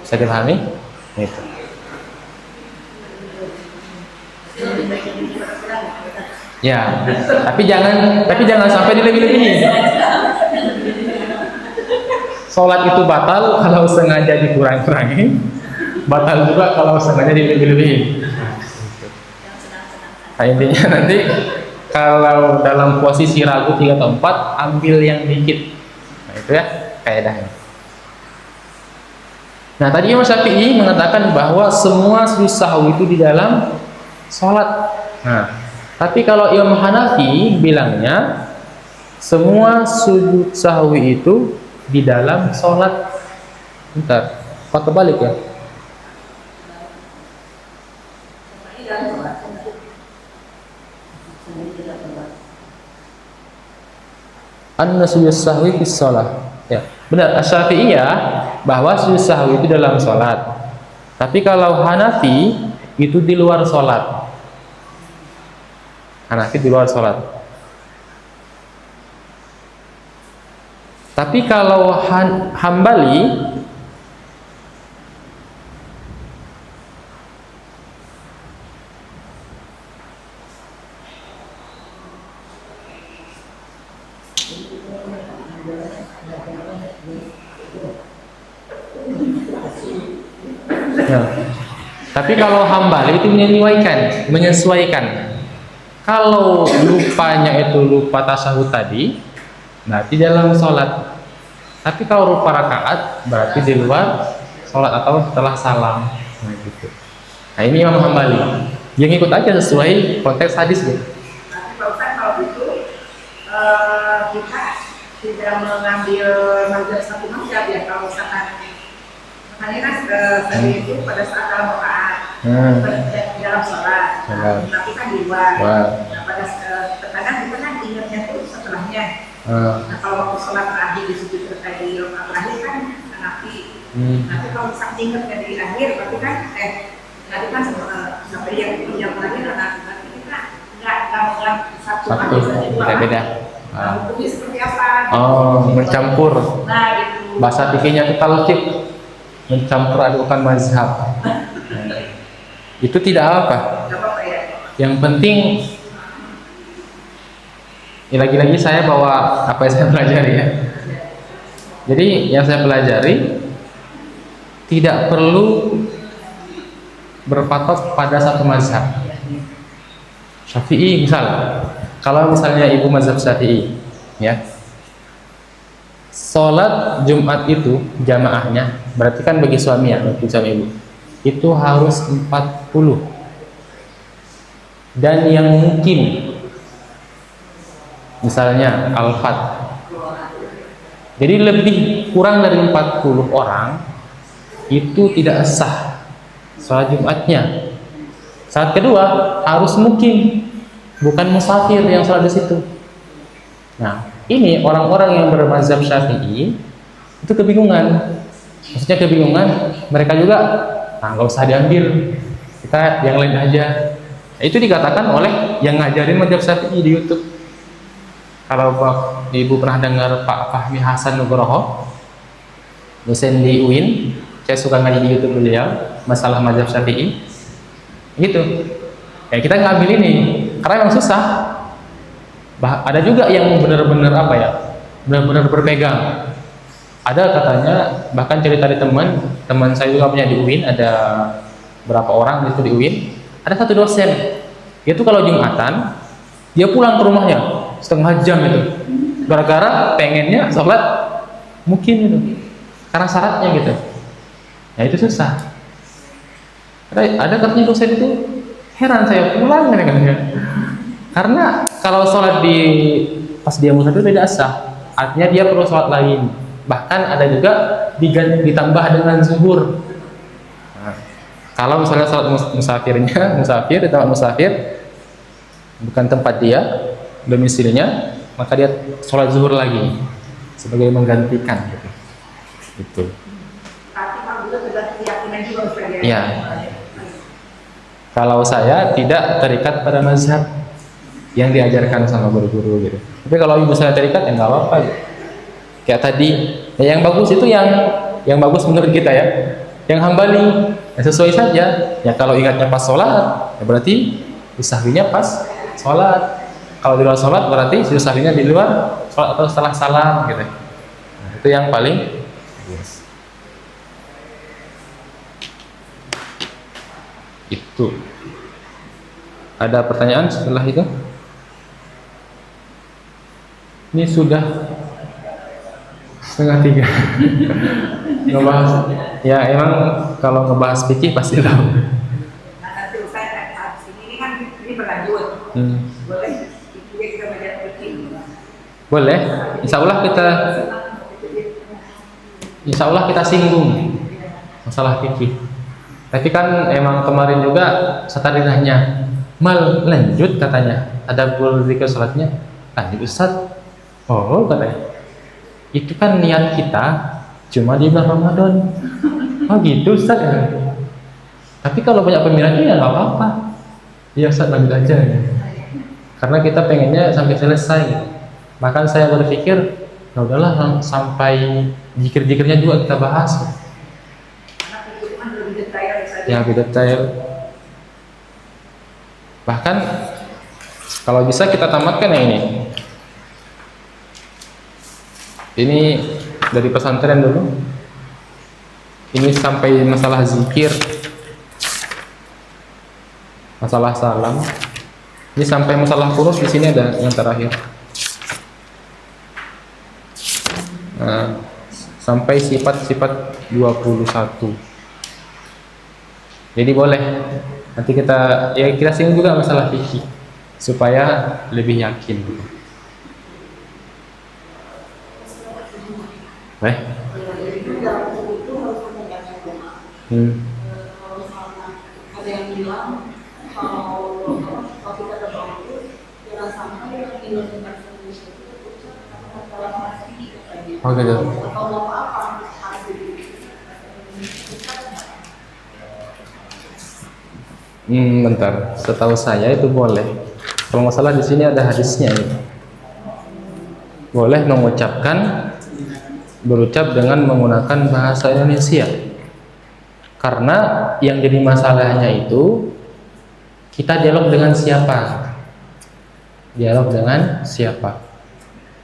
Bisa dipahami? Itu. Ya, tapi jangan sampai dilebih-lebihin. Sholat itu batal kalau sengaja dikurang-kurangin, batal juga kalau sengaja dilebih-lebihin. Nah, intinya nanti kalau dalam posisi ragu 3 atau 4, ambil yang dikit. Nah itu ya. kaidahnya. Nah, tadi Imam Syafi'i mengatakan bahwa semua sujud sahwi itu di dalam sholat. Nah, tapi kalau Imam Hanafi bilangnya semua sujud sahwi itu di dalam sholat. Bentar, apa kebalik ya? Anna sujud sahwi fi shalah. Ya, benar Asy-Syafi'iyah bahwa sujud sahwi itu dalam sholat. Tapi kalau Hanafi itu di luar sholat. Hanafi di luar sholat. Tapi kalau Hambali tapi kalau Hambali itu menyesuaikan. Kalau lupanya itu lupa tasyahud tadi, berarti dalam sholat. Tapi kalau lupa rakaat, berarti di luar sholat atau setelah salam. Nah, gitu. Nah, ini Imam Hambali. Yang ikut aja sesuai konteks hadis gitu. Tapi Pak Ustaz, kalau gitu kita tidak mengambil mazhab satu mazhab ya. Kalau misalkan makanya kan tadi itu pada saat dalam rakaat dalam sholat, tapi kan di luar. Nah, pada terkadang kita kan ingatnya itu setelahnya. Nah, kalau waktu sholat terakhir di sujud terakhir kan Hanafi. Tapi kalau misalkan ingatnya di akhir, berarti kan nanti kan sampai yang terakhir nanti kita nggak satu saja beda. Hukumnya seperti apa? Oh, mencampur. Nah, gitu. Bahasa fikihnya itu talqib, mencampur adukan mazhab. Itu tidak apa. Ya. Yang penting, ya lagi-lagi saya bawa apa yang saya pelajari ya. Jadi yang saya pelajari tidak perlu berpatok pada satu mazhab. Syafi'i misal, kalau misalnya ibu mazhab Syafi'i, ya, sholat Jumat itu jamaahnya, berarti kan bagi suami ya, bagi suami ibu, itu harus 40. Dan yang mungkin, misalnya al-fat, jadi lebih kurang dari 40 orang itu tidak sah sholat Jumatnya. Saat kedua harus mukim, bukan musafir yang sholat di situ. Nah, ini orang-orang yang bermazhab Syafi'i itu kebingungan. Maksudnya kebingungan, mereka juga nggak usah diambil, kita yang lain aja. Nah, itu dikatakan oleh yang ngajarin mazhab Syafi'i di YouTube. Kalau Ibu pernah dengar Pak Fahmi Hasan Nugroho, dosen di UIN, saya suka ngaji di YouTube beliau masalah mazhab Syafi'i. Gitu. Ya kita ngambil ini karena memang susah. Ada juga yang benar-benar apa ya, benar-benar berpegang. Ada katanya, bahkan cerita dari teman saya juga punya di UIN, ada berapa orang itu di UIN. Ada satu dosen, dia tuh kalau Jumatan dia pulang ke rumahnya setengah jam itu, gara-gara pengennya sholat mungkin itu, karena syaratnya gitu. Nah itu susah. Ada katanya dosen itu heran, saya pulang katanya. Karena kalau sholat pas dia musafir beda sah, artinya dia perlu sholat lain. Bahkan ada juga ditambah dengan zuhur. Nah, kalau misalnya sholat musafir di tempat musafir bukan tempat dia domisilinya, maka dia sholat zuhur lagi sebagai menggantikan gitu. Gitu. Tapi kalau juga tergantung keyakinan juga Ustaz. Ya. Kalau saya tidak terikat pada mazhab yang diajarkan sama guru-guru gitu. Tapi kalau ibu saya terikat ya nggak apa-apa gitu. Kayak tadi, ya yang bagus itu yang bagus menurut kita ya. Yang Hambali ya sesuai saja. Ya kalau ingatnya pas sholat, ya berarti sahwinya pas sholat. Kalau di luar sholat berarti sahwinya di luar sholat atau setelah salam gitu. Nah, itu yang paling yes. Itu. Ada pertanyaan setelah itu? Ini sudah setengah tiga. Ngebahas, ya emang kalau ngebahas fikih pasti tahu. Nah, nanti saya habis ini kan ini berlanjut. Boleh kita belajar fikih. Boleh. Insya Allah kita singgung masalah fikih. Tapi kan emang kemarin juga saya nanya, mal lanjut katanya. Ada zikir salatnya. Lanjut Ustaz. Oh katanya. Itu kan niat kita cuma di bulan Ramadan. Oh gitu Ustaz ya. Tapi kalau banyak peminatnya ya nggak apa-apa. Iya Ustaz, lanjut aja ya. Karena kita pengennya sampai selesai gitu. Bahkan saya berpikir ya udahlah sampai zikir-zikirnya juga kita bahas. Karena itu kan lebih detail saja. Ya lebih detail. Bahkan kalau bisa kita tamatkan yang ini. Ini dari pesantren dulu. Ini sampai masalah zikir, masalah salam. Ini sampai masalah kurus, di sini ada yang terakhir. Nah, sampai sifat-sifat 21. Jadi boleh nanti kita singgung juga masalah fikih supaya lebih yakin. Baik. Ada yang bilang kalau kita ada bagus, jangan sampai Indonesia itu masalah masih. Oh gitu. Kalau apa Bentar. Setahu saya itu boleh. Kalau nggak salah di sini ada hadisnya ini. Boleh berucap dengan menggunakan bahasa Indonesia. Karena yang jadi masalahnya itu kita dialog dengan siapa? Dialog dengan siapa?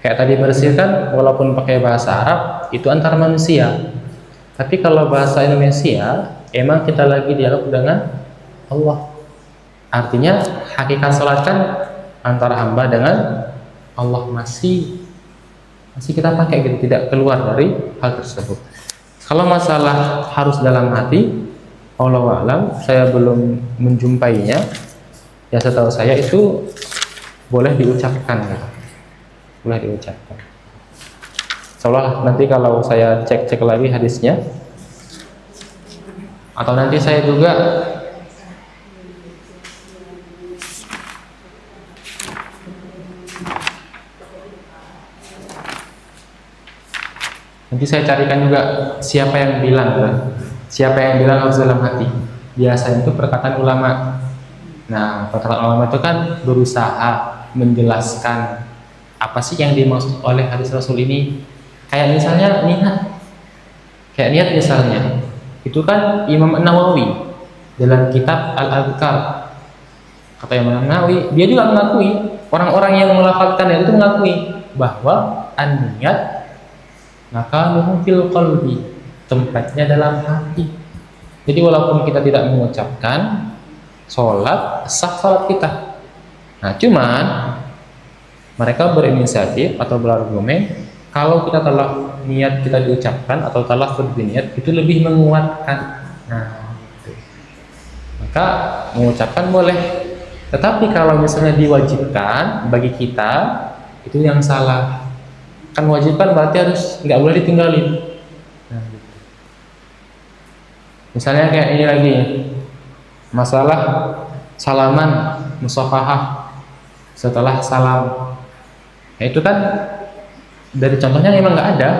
Kayak tadi bersihkan, walaupun pakai bahasa Arab itu antar manusia. Tapi kalau bahasa Indonesia, emang kita lagi dialog dengan Allah. Artinya hakikat salat kan antara hamba dengan Allah, masih kita pakai gitu, tidak keluar dari hal tersebut. Kalau masalah harus dalam hati, wallahu a'lam, saya belum menjumpainya. Ya setahu saya itu boleh diucapkan, gitu. Boleh diucapkan. Insyaallah nanti kalau saya cek lagi hadisnya, atau nanti saya juga carikan juga siapa yang bilang harus dalam hati. Biasanya itu perkataan ulama. Nah, perkataan ulama itu kan berusaha menjelaskan apa sih yang dimaksud oleh hadis Rasul ini. Kayak misalnya niat misalnya. Itu kan Imam Nawawi dalam kitab Al-Adhkar. Kata Imam Nawawi, dia juga mengakui, orang-orang yang melafalkan itu mengakui bahwa an-niyat makanuhu fil qalbi, tempatnya dalam hati. Jadi walaupun kita tidak mengucapkan, sah salat kita. Nah, cuman mereka berinisiatif atau berargumen kalau kita telah niat kita diucapkan atau telah berniat itu lebih menguatkan. Nah, gitu. Maka mengucapkan boleh. Tetapi kalau misalnya diwajibkan bagi kita, itu yang salah. Kan wajibkan berarti harus nggak boleh ditinggalin. Nah, gitu. Misalnya kayak ini lagi, masalah salaman musafahah setelah salam. Nah, itu kan dari contohnya memang nggak ada.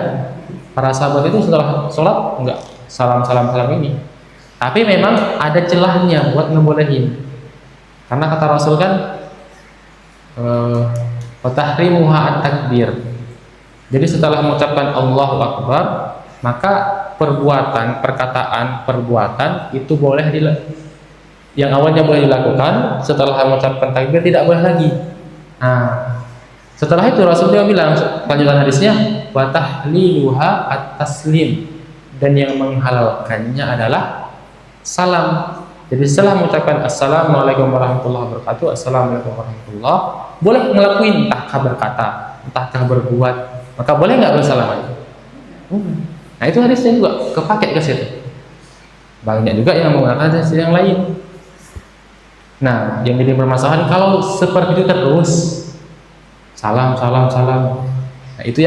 Para sahabat itu setelah sholat nggak salam ini. Tapi memang ada celahnya buat ngebolehin. Karena kata Rasul kan, "Watahrimuha at-takbir." Jadi setelah mengucapkan Allahu Akbar, maka perbuatan itu boleh yang awalnya boleh dilakukan, setelah mengucapkan takbir tidak boleh lagi. Nah, setelah itu Rasul dia bilang, lanjutan hadisnya, wa tahliluha at-taslim, dan yang menghalalkannya adalah salam. Jadi setelah mengucapkan Assalamualaikum warahmatullahi wabarakatuh, Assalamualaikum warahmatullahi, boleh ngelakuin entahkah berkata, entahkah berbuat, maka boleh nggak bersalaman? Nah itu hadisnya juga kepakai ke situ. Banyak juga yang menggunakan hadis yang lain. Nah, yang jadi permasalahan kalau seperti itu terus salam. Nah, itu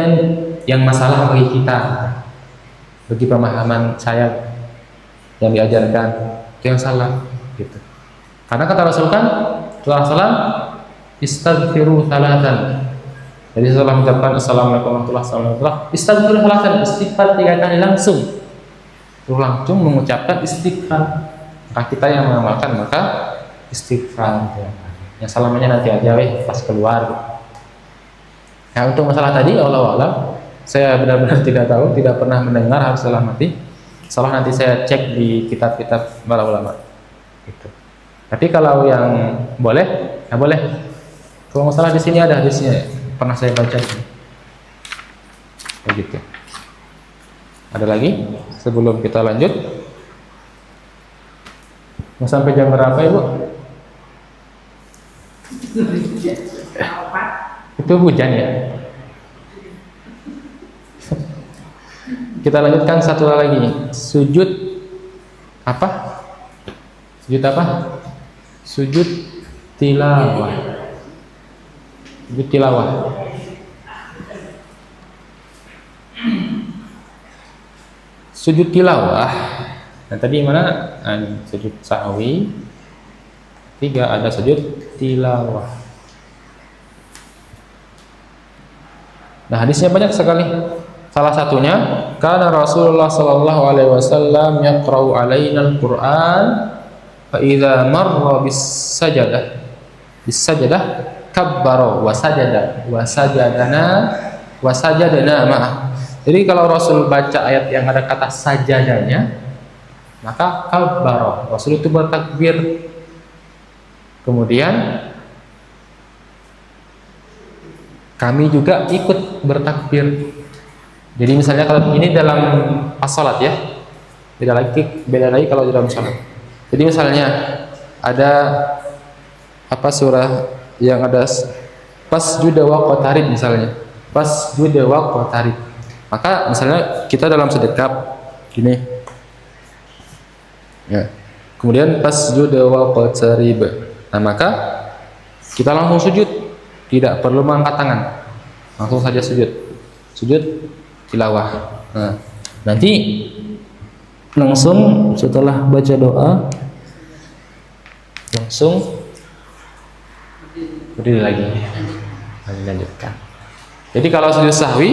yang masalah bagi kita, bagi pemahaman saya yang diajarkan itu yang salah gitu. Karena kata Rasul kan, Rasulullah istaghfiru salatan. Jadi setelah mengucapkan assalamualaikum warahmatullahi wabarakatuh, istaghfiru salatan, istighfar 3 kali langsung. Terus langsung mengucapkan istighfar. Maka kita yang mengamalkan maka istighfar. Yang salamnya nanti aja pas keluar. Nah untuk masalah tadi Allah a'lam, saya benar-benar tidak tahu, tidak pernah mendengar harus salam mati. Salah nanti saya cek di kitab-kitab para ulama. Gitu. Tapi kalau yang boleh, ya boleh. Kalau masalah di sini ada hadisnya, pernah saya baca. Begitu. Ada lagi sebelum kita lanjut? Mau sampai jam berapa Ibu? Itu hujan ya. Kita lanjutkan satu lagi. Sujud apa? Sujud apa? Sujud tilawah. Sujud tilawah. Sujud tilawah. Nah tadi mana? Sujud sahwi. 3 ada sujud tilawah. Nah hadisnya banyak sekali. Salah satunya, karena Rasulullah sallallahu alaihi wasallam yaqra'u alaina al-Qur'an fa idza marra bis sajadah kabbara wa sajadana ma'ah. Jadi kalau Rasul baca ayat yang ada kata sajadanya, maka kabbara. Rasul itu bertakbir. Kemudian kami juga ikut bertakbir. Jadi misalnya kalau ini dalam as-salat ya, beda lagi kalau di dalam salat. Jadi misalnya ada apa surah yang ada pas juda wa qatarib misalnya, pas juda wa qatarib. Maka misalnya kita dalam sedekap gini, ya. Kemudian pas juda wa qatarib. Nah maka kita langsung sujud, tidak perlu mengangkat tangan, langsung saja sujud tilawah. Nah, nanti langsung setelah baca doa langsung berdiri lagi, lanjutkan. Jadi kalau sujud sahwi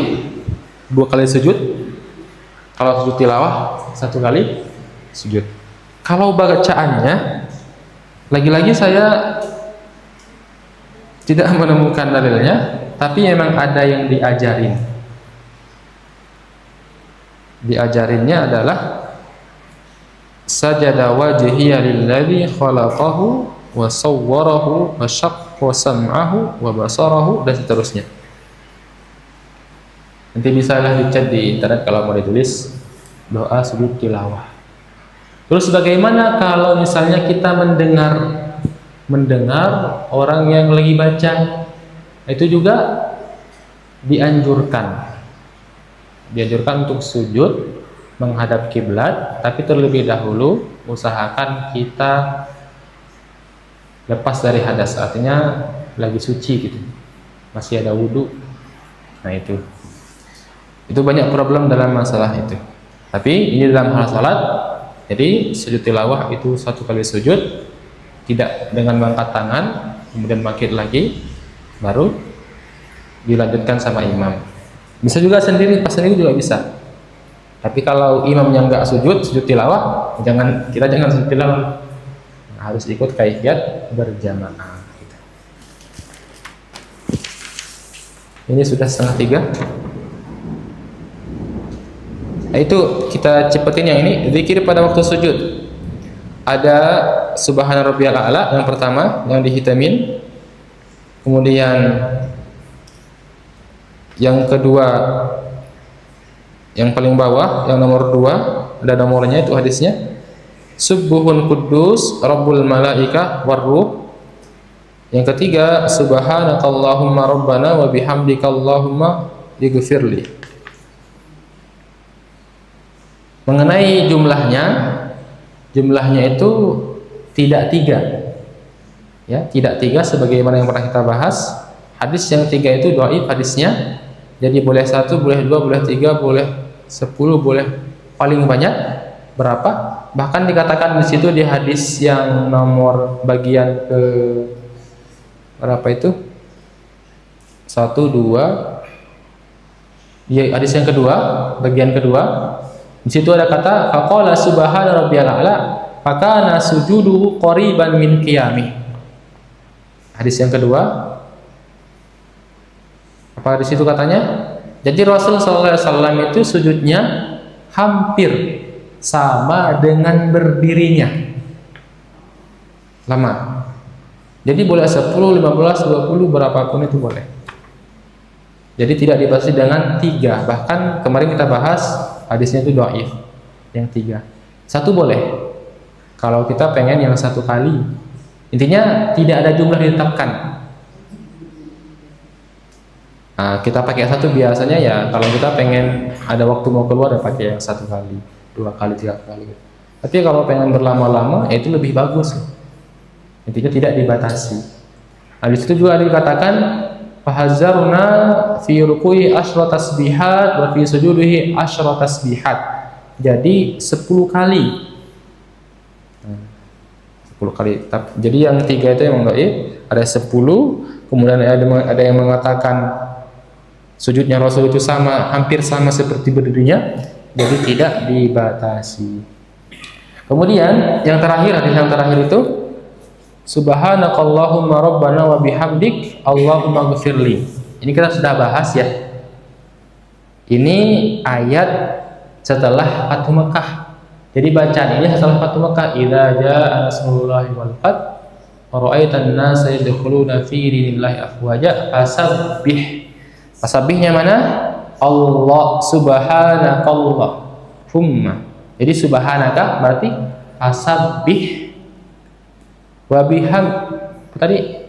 2 kali sujud, kalau sujud tilawah 1 kali sujud. Kalau bacaannya lagi-lagi saya tidak menemukan dalilnya, tapi memang ada yang diajarinnya adalah sajada wajhiya lilladzi khalaqahu wa sawwarahu wa syaqqa sam'ahu wa basarahu dan seterusnya. Nanti bisa dicek di internet kalau mau ditulis doa sujud tilawah. Terus bagaimana kalau misalnya kita mendengar orang yang lagi baca, itu juga dianjurkan untuk sujud menghadap kiblat, tapi terlebih dahulu usahakan kita lepas dari hadas, artinya lagi suci gitu, masih ada wudhu. Nah itu banyak problem dalam masalah itu. Tapi ini dalam hal salat, jadi sujud tilawah itu 1 kali sujud, tidak dengan mengangkat tangan, kemudian bangkit lagi, baru dilanjutkan sama imam. Bisa juga sendiri, pas sendiri juga bisa. Tapi kalau imamnya nggak sujud tilawah, kita jangan sujud tilawah. Harus ikut kaifiyat berjamaah. Ini sudah 2:30. Nah, itu kita cepetin yang ini. Zikir pada waktu sujud. Ada subhana rabbiyal a'la yang pertama yang dihitamin. Kemudian yang kedua, yang paling bawah, yang nomor 2, ada nomornya itu hadisnya. Subuhun Quddus Rabbul Malaikah Warruh. Yang ketiga, Subhanakallahumma Rabbana wa bihamdika Allahumma ighfirli. Mengenai jumlahnya itu tidak 3. Ya, tidak 3 sebagaimana yang pernah kita bahas. Hadis yang 3 itu dhaif hadisnya. Jadi boleh 1, boleh 2, boleh 3, boleh 10, boleh paling banyak berapa? Bahkan dikatakan di situ di hadis yang nomor bagian ke berapa itu? 1, 2. Ya, hadis yang kedua, bagian kedua. Di situ ada kata faqala subhana rabbiyal a'la fakana sujuduhu qariban min qiyamih. Hadis yang kedua, apa di situ katanya? Jadi Rasul sallallahu alaihi wasallam itu sujudnya hampir sama dengan berdirinya. Lama. Jadi boleh 10, 15, 20 berapapun itu boleh. Jadi tidak dibatasi dengan 3. Bahkan kemarin kita bahas hadisnya itu dhaif yang 3. 1 boleh. Kalau kita pengen yang 1 kali. Intinya tidak ada jumlah ditetapkan. Nah, kita pakai 1 biasanya ya kalau kita pengen ada waktu mau keluar ya pakai yang 1 kali, 2 kali, 3 kali. Tapi kalau pengen berlama-lama ya itu lebih bagus. Intinya tidak dibatasi. Nah, di situ juga dikatakan fahazzarna fi ruku'i asyra tasbihat wa fi sujudihi asyra tasbihat. Jadi 10 kali. 10 kali. Jadi yang 3 itu yang dhaif, ada 10, kemudian ada yang mengatakan sujudnya Rasul itu hampir sama seperti berdirinya, jadi tidak dibatasi. Kemudian yang terakhir, hadis yang terakhir itu subhanakallahumma rabbana wa bihamdik Allahumma ghfirli. Ini kita sudah bahas ya. Ini ayat setelah Fathu Mekah. Jadi bacaan ini setelah Fathu Mekah, idza jaa nasrullahi wal fath wa ra'aitan nasa yadkhuluna fi dinillahi afwaja fasabbih. Fasabbihnya mana? Allah subhanakallahumma. Jadi subhanaka berarti fasabbih wa tadi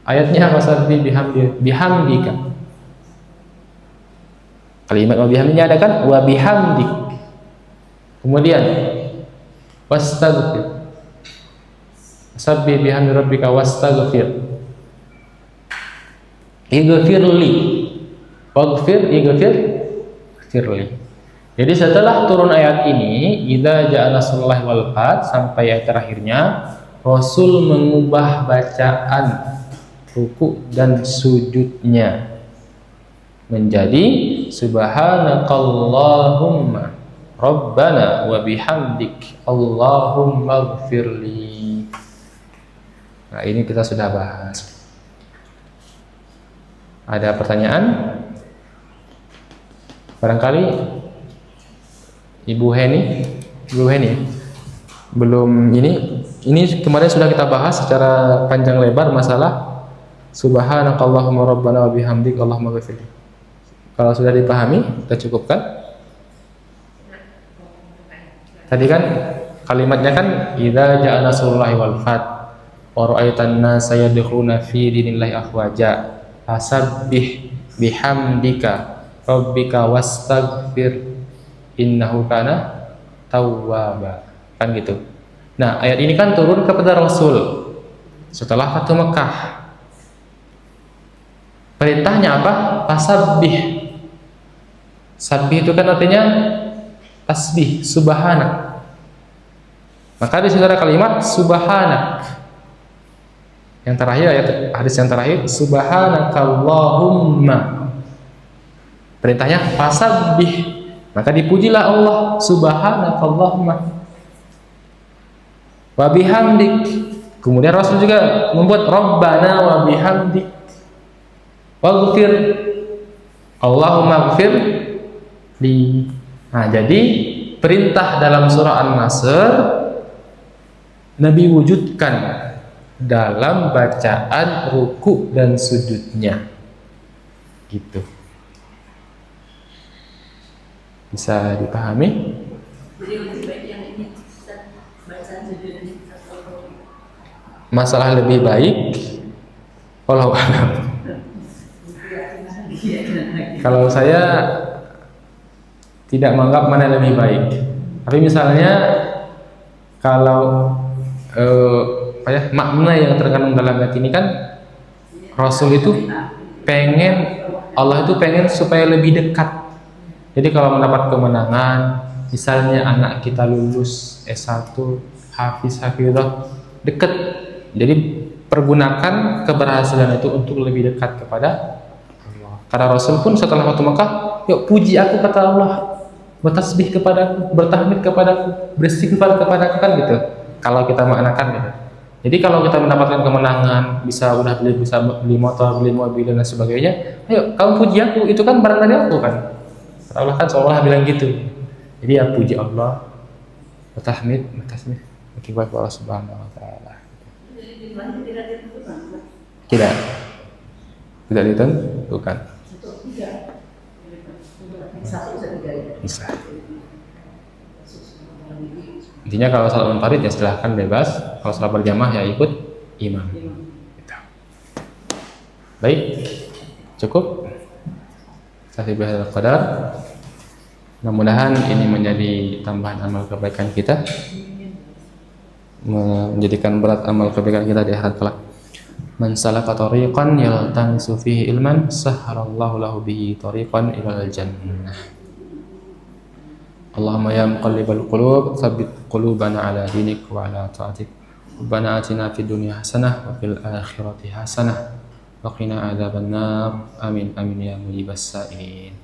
ayatnya fasabbih bihamdika. Kalimat wa bihamdinya ada kan? Wa bihamdik. Kemudian wastaghfir. Sabbih bihamdi rabbika wastaghfir. Ighfirli. Ighfirli. Jadi setelah turun ayat ini, idza ja'a nasrullahi wal fath sampai ayat terakhirnya, Rasul mengubah bacaan ruku dan sujudnya menjadi subhanakallahumma Rabbana wa bihamdik Allahumma ghfirli. Nah, ini kita sudah bahas. Ada pertanyaan? Barangkali Ibu Heni belum ini kemarin sudah kita bahas secara panjang lebar masalah subhanakallahumma rabbana wa bihamdik Allahumma ghfirli. Kalau sudah dipahami, kita cukupkan. Tadi kan kalimatnya kan idza ja'a nasrullahi wal fath wa ra'aitan nasa yadkhuluna fi dinillahi afwaja fasabbih bihamdika rabbika wastaghfir innahu kana tawwaba. Kan gitu. Nah, ayat ini kan turun kepada Rasul setelah Fathu Mekah. Perintahnya apa? Fasabbih. Sabbih itu kan artinya tasbih, subhanak. Maka di situ ada kalimat subhanak. Yang terakhir ayat hadis yang terakhir subhanakallahumma. Perintahnya fasabbih. Maka dipujilah Allah subhanakallahumma wa bihamdik. Kemudian Rasul juga membuat rabbana wa bihamdik waghfir Allahumma ghfir li. Nah, jadi perintah dalam surah An-Nasr Nabi wujudkan dalam bacaan ruku dan sujudnya. Gitu. Bisa dipahami? Jadi lebih baik yang ini bacaan sujudnya. Masalah lebih baik kalau saya tidak menganggap mana lebih baik. Tapi misalnya kalau makna yang terkandung dalam ayat ini kan Rasul itu Allah itu pengen supaya lebih dekat. Jadi kalau mendapat kemenangan, misalnya anak kita lulus S1, hafizah deket. Jadi pergunakan keberhasilan itu untuk lebih dekat kepada Allah. Karena Rasul pun setelah waktu Mekah, yuk puji aku kata Allah, bertasbih kepadaku, bertahmid kepadaku, beristighfar kepadaku kan gitu. Kalau kita maknakan gitu. Jadi kalau kita mendapatkan kemenangan, bisa beli motor, beli mobil dan sebagainya, ayo kamu puji aku, itu kan barang dari aku kan. Kata Allah kan seolah bilang gitu. Jadi ya puji Allah, bertahmid, kepada Allah Subhanahu wa taala. Tidak ditentukan. Bisa. Intinya kalau salat munfarid ya silahkan bebas, kalau salat berjamaah ya ikut imam. Gitu. Baik, cukup. Saya bihadzal qadar. Mudah-mudahan ini menjadi tambahan amal kebaikan kita, menjadikan berat amal kebaikan kita di akhirat kelak. Man salaka tariqan yaltamisu fihi ilman sahhalallahu lahu bihi tariqan ilal jannah. Allahumma ya muqallibal qulub tsabbit qulubana ala dinik wa ala ta'atik. Rabbana atina fid dunya hasanah wa fil akhirati hasanah wa qina adzabannar. Amin amin ya mujibas sa'ilin.